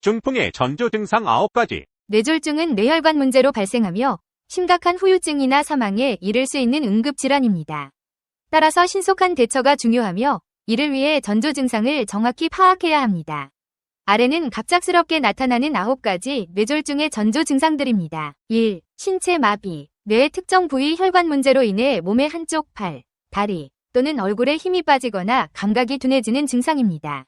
중풍의 전조 증상 9가지. 뇌졸중은 뇌혈관 문제로 발생하며 심각한 후유증이나 사망에 이를 수 있는 응급질환입니다. 따라서 신속한 대처가 중요하며 이를 위해 전조 증상을 정확히 파악해야 합니다. 아래는 갑작스럽게 나타나는 9가지 뇌졸중의 전조 증상들입니다. 1. 신체 마비. 뇌의 특정 부위 혈관 문제로 인해 몸의 한쪽 팔, 다리 또는 얼굴에 힘이 빠지거나 감각이 둔해지는 증상입니다.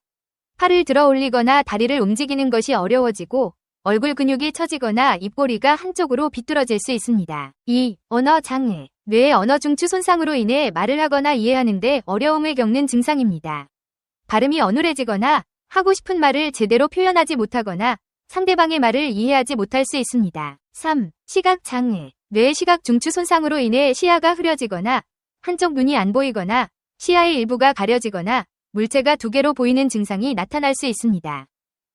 팔을 들어 올리거나 다리를 움직이는 것이 어려워지고 얼굴 근육이 처지거나 입꼬리가 한쪽으로 비뚤어질 수 있습니다. 2. 언어 장애. 뇌의 언어 중추 손상으로 인해 말을 하거나 이해하는 데 어려움을 겪는 증상입니다. 발음이 어눌해지거나 하고 싶은 말을 제대로 표현하지 못하거나 상대방의 말을 이해하지 못할 수 있습니다. 3. 시각 장애. 뇌의 시각 중추 손상으로 인해 시야가 흐려지거나 한쪽 눈이 안 보이거나 시야의 일부가 가려지거나 물체가 두 개로 보이는 증상이 나타날 수 있습니다.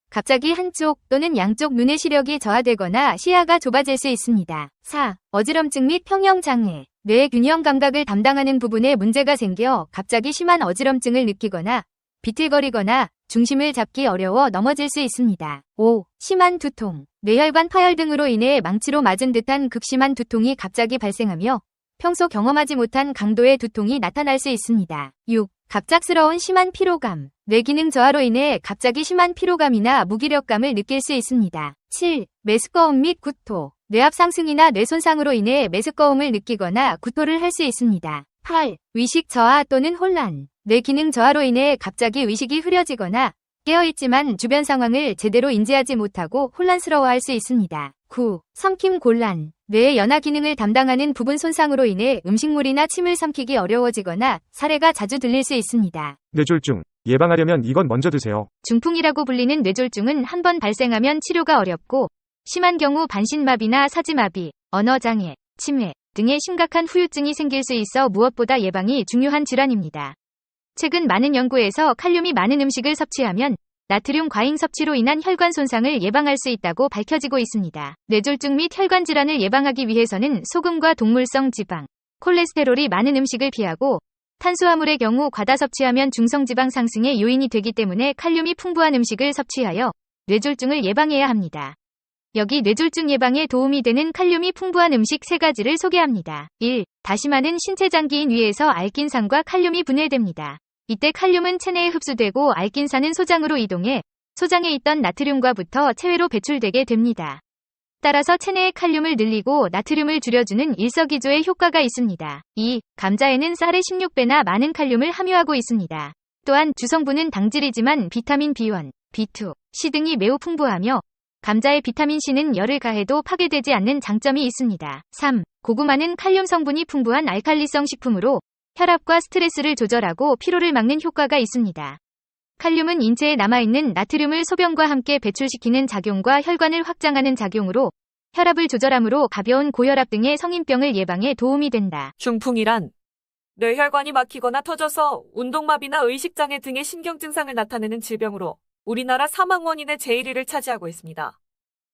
갑자기 한쪽 또는 양쪽 눈의 시력이 저하되거나 시야가 좁아질 수 있습니다. 4. 어지럼증 및 평형장애. 뇌의 균형 감각을 담당하는 부분에 문제가 생겨 갑자기 심한 어지럼증을 느끼거나 비틀거리거나 중심을 잡기 어려워 넘어질 수 있습니다. 5. 심한 두통. 뇌혈관 파열 등으로 인해 망치로 맞은 듯한 극심한 두통이 갑자기 발생하며 평소 경험하지 못한 강도의 두통이 나타날 수 있습니다. 6. 갑작스러운 심한 피로감. 뇌기능 저하로 인해 갑자기 심한 피로감이나 무기력감을 느낄 수 있습니다. 7. 메스꺼움 및 구토. 뇌압 상승이나 뇌손상으로 인해 메스꺼움을 느끼거나 구토를 할 수 있습니다. 8. 위식 저하 또는 혼란. 뇌기능 저하로 인해 갑자기 의식이 흐려지거나 깨어있지만 주변 상황을 제대로 인지하지 못하고 혼란스러워할 수 있습니다. 9. 삼킴 곤란. 뇌의 연화 기능을 담당하는 부분 손상으로 인해 음식물이나 침을 삼키기 어려워지거나 사례가 자주 들릴 수 있습니다. 뇌졸중. 예방하려면 이건 먼저 드세요. 중풍이라고 불리는 뇌졸중은 한 번 발생하면 치료가 어렵고 심한 경우 반신마비나 사지마비, 언어장애, 치매 등의 심각한 후유증이 생길 수 있어 무엇보다 예방이 중요한 질환입니다. 최근 많은 연구에서 칼륨이 많은 음식을 섭취하면 나트륨 과잉 섭취로 인한 혈관 손상을 예방할 수 있다고 밝혀지고 있습니다. 뇌졸중 및 혈관 질환을 예방하기 위해서는 소금과 동물성 지방, 콜레스테롤이 많은 음식을 피하고 탄수화물의 경우 과다 섭취하면 중성지방 상승의 요인이 되기 때문에 칼륨이 풍부한 음식을 섭취하여 뇌졸중을 예방해야 합니다. 여기 뇌졸중 예방에 도움이 되는 칼륨이 풍부한 음식 3가지를 소개합니다. 1. 다시마는 신체 장기인 위에서 알킨산과 칼륨이 분해됩니다. 이때 칼륨은 체내에 흡수되고 알킨산은 소장으로 이동해 소장에 있던 나트륨과 붙어 체외로 배출되게 됩니다. 따라서 체내의 칼륨을 늘리고 나트륨을 줄여주는 일석이조의 효과가 있습니다. 2. 감자에는 쌀의 16배나 많은 칼륨을 함유하고 있습니다. 또한 주성분은 당질이지만 비타민 B1, B2, C 등이 매우 풍부하며 감자의 비타민 C는 열을 가해도 파괴되지 않는 장점이 있습니다. 3. 고구마는 칼륨 성분이 풍부한 알칼리성 식품으로 혈압과 스트레스를 조절하고 피로를 막는 효과가 있습니다. 칼륨은 인체에 남아있는 나트륨을 소변과 함께 배출시키는 작용과 혈관을 확장하는 작용으로 혈압을 조절하므로 가벼운 고혈압 등의 성인병을 예방에 도움이 된다. 중풍이란 뇌혈관이 막히거나 터져서 운동마비나 의식장애 등의 신경증상을 나타내는 질병으로 우리나라 사망 원인의 제1위를 차지하고 있습니다.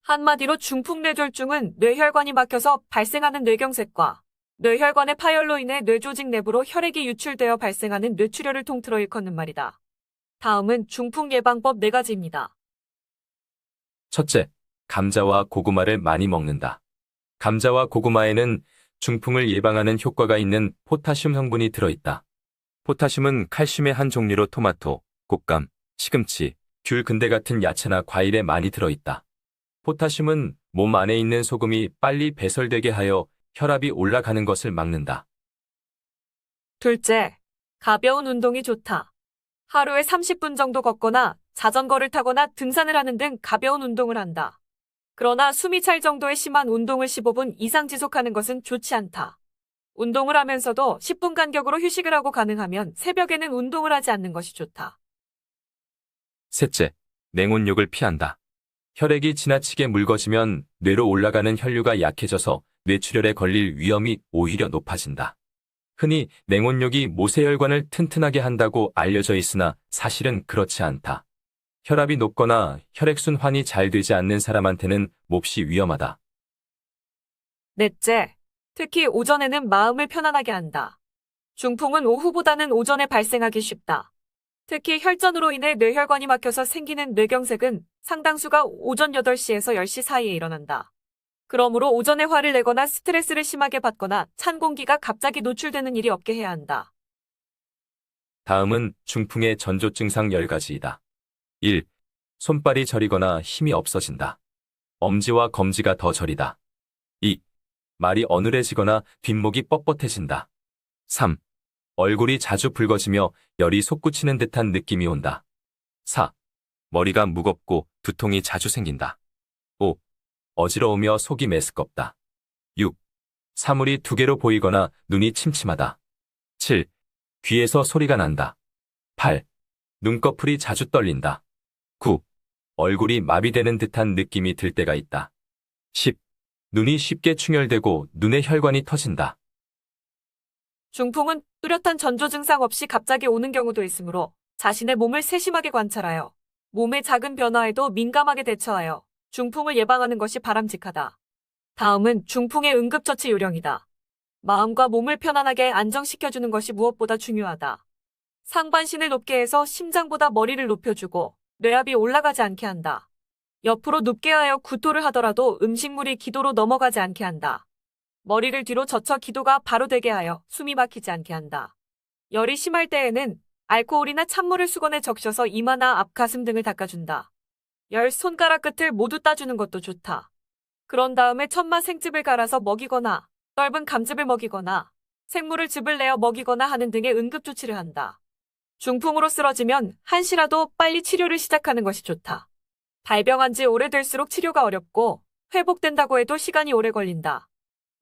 한마디로 중풍 뇌졸중은 뇌혈관이 막혀서 발생하는 뇌경색과 뇌혈관의 파열로 인해 뇌조직 내부로 혈액이 유출되어 발생하는 뇌출혈을 통틀어 일컫는 말이다. 다음은 중풍 예방법 4가지입니다. 첫째, 감자와 고구마를 많이 먹는다. 감자와 고구마에는 중풍을 예방하는 효과가 있는 포타슘 성분이 들어있다. 포타슘은 칼슘의 한 종류로 토마토, 곶감, 시금치, 귤 근대 같은 야채나 과일에 많이 들어있다. 포타슘은 몸 안에 있는 소금이 빨리 배설되게 하여 혈압이 올라가는 것을 막는다. 둘째, 가벼운 운동이 좋다. 하루에 30분 정도 걷거나 자전거를 타거나 등산을 하는 등 가벼운 운동을 한다. 그러나 숨이 찰 정도의 심한 운동을 15분 이상 지속하는 것은 좋지 않다. 운동을 하면서도 10분 간격으로 휴식을 하고 가능하면 새벽에는 운동을 하지 않는 것이 좋다. 셋째, 냉온욕을 피한다. 혈액이 지나치게 묽어지면 뇌로 올라가는 혈류가 약해져서 뇌출혈에 걸릴 위험이 오히려 높아진다. 흔히 냉온욕이 모세혈관을 튼튼하게 한다고 알려져 있으나 사실은 그렇지 않다. 혈압이 높거나 혈액순환이 잘 되지 않는 사람한테는 몹시 위험하다. 넷째, 특히 오전에는 마음을 편안하게 한다. 중풍은 오후보다는 오전에 발생하기 쉽다. 특히 혈전으로 인해 뇌혈관이 막혀서 생기는 뇌경색은 상당수가 오전 8시에서 10시 사이에 일어난다. 그러므로 오전에 화를 내거나 스트레스를 심하게 받거나 찬 공기가 갑자기 노출되는 일이 없게 해야 한다. 다음은 중풍의 전조 증상 10가지이다. 1. 손발이 저리거나 힘이 없어진다. 엄지와 검지가 더 저리다. 2. 말이 어눌해지거나 뒷목이 뻣뻣해진다. 3. 얼굴이 자주 붉어지며 열이 솟구치는 듯한 느낌이 온다. 4. 머리가 무겁고 두통이 자주 생긴다. 5. 어지러우며 속이 메스껍다. 6. 사물이 두 개로 보이거나 눈이 침침하다. 7. 귀에서 소리가 난다. 8. 눈꺼풀이 자주 떨린다. 9. 얼굴이 마비되는 듯한 느낌이 들 때가 있다. 10. 눈이 쉽게 충혈되고 눈의 혈관이 터진다. 중풍은 뚜렷한 전조 증상 없이 갑자기 오는 경우도 있으므로 자신의 몸을 세심하게 관찰하여 몸의 작은 변화에도 민감하게 대처하여 중풍을 예방하는 것이 바람직하다. 다음은 중풍의 응급처치 요령이다. 마음과 몸을 편안하게 안정시켜주는 것이 무엇보다 중요하다. 상반신을 높게 해서 심장보다 머리를 높여주고 뇌압이 올라가지 않게 한다. 옆으로 눕게 하여 구토를 하더라도 음식물이 기도로 넘어가지 않게 한다. 머리를 뒤로 젖혀 기도가 바로 되게 하여 숨이 막히지 않게 한다. 열이 심할 때에는 알코올이나 찬물을 수건에 적셔서 이마나 앞 가슴 등을 닦아준다. 열 손가락 끝을 모두 따주는 것도 좋다. 그런 다음에 천마 생즙을 갈아서 먹이거나 떫은 감즙을 먹이거나 생물을 즙을 내어 먹이거나 하는 등의 응급조치를 한다. 중풍으로 쓰러지면 한시라도 빨리 치료를 시작하는 것이 좋다. 발병한 지 오래될수록 치료가 어렵고 회복된다고 해도 시간이 오래 걸린다.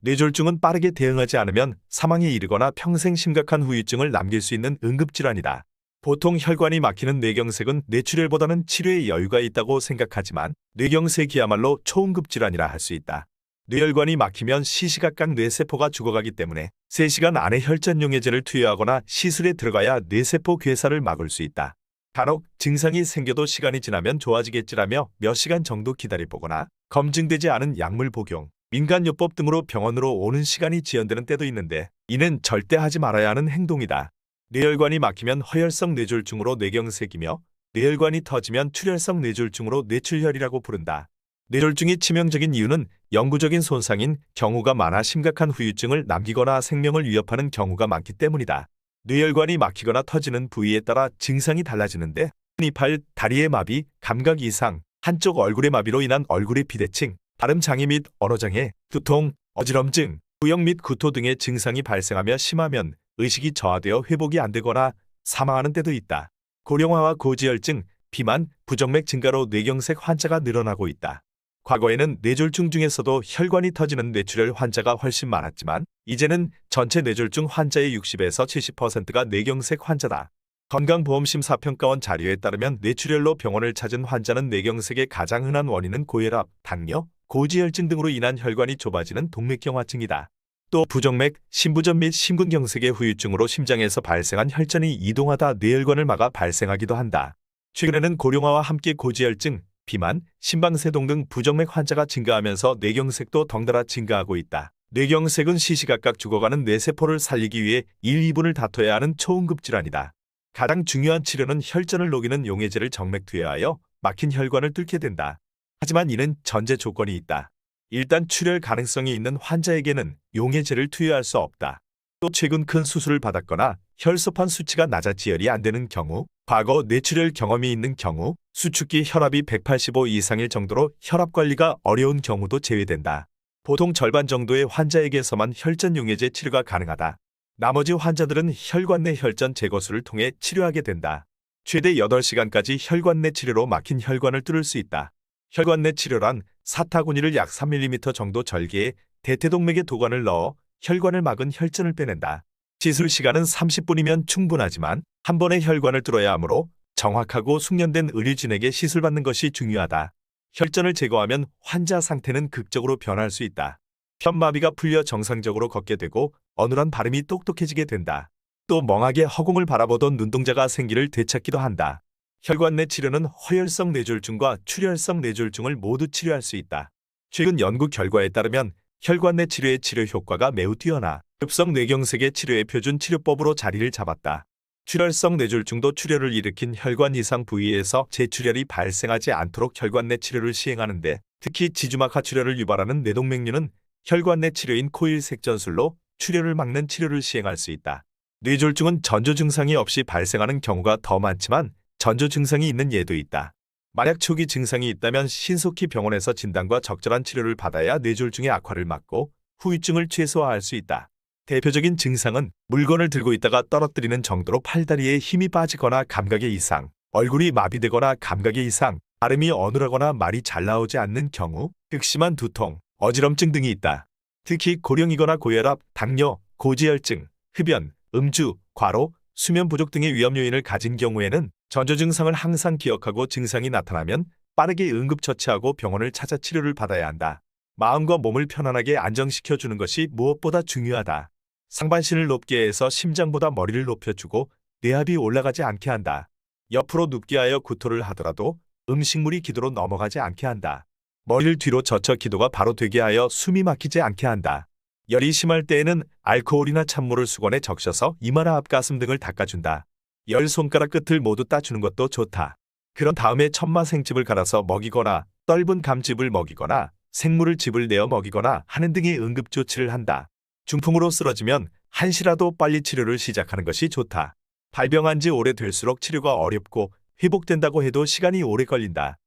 뇌졸중은 빠르게 대응하지 않으면 사망에 이르거나 평생 심각한 후유증을 남길 수 있는 응급질환이다. 보통 혈관이 막히는 뇌경색은 뇌출혈보다는 치료에 여유가 있다고 생각하지만 뇌경색이야말로 초응급질환이라 할 수 있다. 뇌혈관이 막히면 시시각각 뇌세포가 죽어가기 때문에 3시간 안에 혈전용해제를 투여하거나 시술에 들어가야 뇌세포 괴사를 막을 수 있다. 간혹 증상이 생겨도 시간이 지나면 좋아지겠지라며 몇 시간 정도 기다려보거나 검증되지 않은 약물 복용, 민간요법 등으로 병원으로 오는 시간이 지연되는 때도 있는데 이는 절대 하지 말아야 하는 행동이다. 뇌혈관이 막히면 허혈성 뇌졸중으로 뇌경색이며 뇌혈관이 터지면 출혈성 뇌졸중으로 뇌출혈이라고 부른다. 뇌졸중이 치명적인 이유는 영구적인 손상인 경우가 많아 심각한 후유증을 남기거나 생명을 위협하는 경우가 많기 때문이다. 뇌혈관이 막히거나 터지는 부위에 따라 증상이 달라지는데 이팔, 다리의 마비, 감각 이상, 한쪽 얼굴의 마비로 인한 얼굴의 비대칭, 발음 장애 및 언어 장애, 두통, 어지럼증, 부영 및 구토 등의 증상이 발생하며 심하면 의식이 저하되어 회복이 안 되거나 사망하는 때도 있다. 고령화와 고지혈증, 비만, 부정맥 증가로 뇌경색 환자가 늘어나고 있다. 과거에는 뇌졸중 중에서도 혈관이 터지는 뇌출혈 환자가 훨씬 많았지만 이제는 전체 뇌졸중 환자의 60에서 70%가 뇌경색 환자다. 건강보험심사평가원 자료에 따르면 뇌출혈로 병원을 찾은 환자는 뇌경색의 가장 흔한 원인은 고혈압, 당뇨, 고지혈증 등으로 인한 혈관이 좁아지는 동맥경화증이다. 또 부정맥, 심부전 및 심근경색의 후유증으로 심장에서 발생한 혈전이 이동하다 뇌혈관을 막아 발생하기도 한다. 최근에는 고령화와 함께 고지혈증, 비만, 심방세동 등 부정맥 환자가 증가하면서 뇌경색도 덩달아 증가하고 있다. 뇌경색은 시시각각 죽어가는 뇌세포를 살리기 위해 1, 2분을 다퉈야 하는 초응급질환이다. 가장 중요한 치료는 혈전을 녹이는 용해제를 정맥 투여하여 막힌 혈관을 뚫게 된다. 하지만 이는 전제 조건이 있다. 일단 출혈 가능성이 있는 환자에게는 용해제를 투여할 수 없다. 또 최근 큰 수술을 받았거나 혈소판 수치가 낮아 지혈이 안 되는 경우, 과거 뇌출혈 경험이 있는 경우, 수축기 혈압이 185 이상일 정도로 혈압 관리가 어려운 경우도 제외된다. 보통 절반 정도의 환자에게서만 혈전 용해제 치료가 가능하다. 나머지 환자들은 혈관 내 혈전 제거술을 통해 치료하게 된다. 최대 8시간까지 혈관 내 치료로 막힌 혈관을 뚫을 수 있다. 혈관 내 치료란 사타구니를 약 3mm 정도 절개해 대퇴동맥에 도관을 넣어 혈관을 막은 혈전을 빼낸다. 시술 시간은 30분이면 충분하지만 한 번에 혈관을 뚫어야 하므로 정확하고 숙련된 의료진에게 시술받는 것이 중요하다. 혈전을 제거하면 환자 상태는 극적으로 변할 수 있다. 편마비가 풀려 정상적으로 걷게 되고 어눌한 발음이 똑똑해지게 된다. 또 멍하게 허공을 바라보던 눈동자가 생기를 되찾기도 한다. 혈관 내 치료는 허혈성 뇌졸중과 출혈성 뇌졸중을 모두 치료할 수 있다. 최근 연구 결과에 따르면 혈관 내 치료의 치료 효과가 매우 뛰어나 급성 뇌경색의 치료의 표준 치료법으로 자리를 잡았다. 출혈성 뇌졸중도 출혈을 일으킨 혈관 이상 부위에서 재출혈이 발생하지 않도록 혈관 내 치료를 시행하는데 특히 지주막하 출혈을 유발하는 뇌동맥류는 혈관 내 치료인 코일색전술로 출혈을 막는 치료를 시행할 수 있다. 뇌졸중은 전조 증상이 없이 발생하는 경우가 더 많지만 전조 증상이 있는 예도 있다. 만약 초기 증상이 있다면 신속히 병원에서 진단과 적절한 치료를 받아야 뇌졸중의 악화를 막고 후유증을 최소화할 수 있다. 대표적인 증상은 물건을 들고 있다가 떨어뜨리는 정도로 팔다리에 힘이 빠지거나 감각의 이상, 얼굴이 마비되거나 감각의 이상, 발음이 어눌하거나 말이 잘 나오지 않는 경우, 극심한 두통, 어지럼증 등이 있다. 특히 고령이거나 고혈압, 당뇨, 고지혈증, 흡연, 음주, 과로, 수면 부족 등의 위험 요인을 가진 경우에는 전조 증상을 항상 기억하고 증상이 나타나면 빠르게 응급처치하고 병원을 찾아 치료를 받아야 한다. 마음과 몸을 편안하게 안정시켜 주는 것이 무엇보다 중요하다. 상반신을 높게 해서 심장보다 머리를 높여주고 뇌압이 올라가지 않게 한다. 옆으로 눕게 하여 구토를 하더라도 음식물이 기도로 넘어가지 않게 한다. 머리를 뒤로 젖혀 기도가 바로 되게 하여 숨이 막히지 않게 한다. 열이 심할 때에는 알코올이나 찬물을 수건에 적셔서 이마나 앞가슴 등을 닦아준다. 열 손가락 끝을 모두 따주는 것도 좋다. 그런 다음에 천마생즙을 갈아서 먹이거나 떫은 감즙을 먹이거나 생물을 즙을 내어 먹이거나 하는 등의 응급조치를 한다. 중풍으로 쓰러지면 한시라도 빨리 치료를 시작하는 것이 좋다. 발병한 지 오래될수록 치료가 어렵고 회복된다고 해도 시간이 오래 걸린다.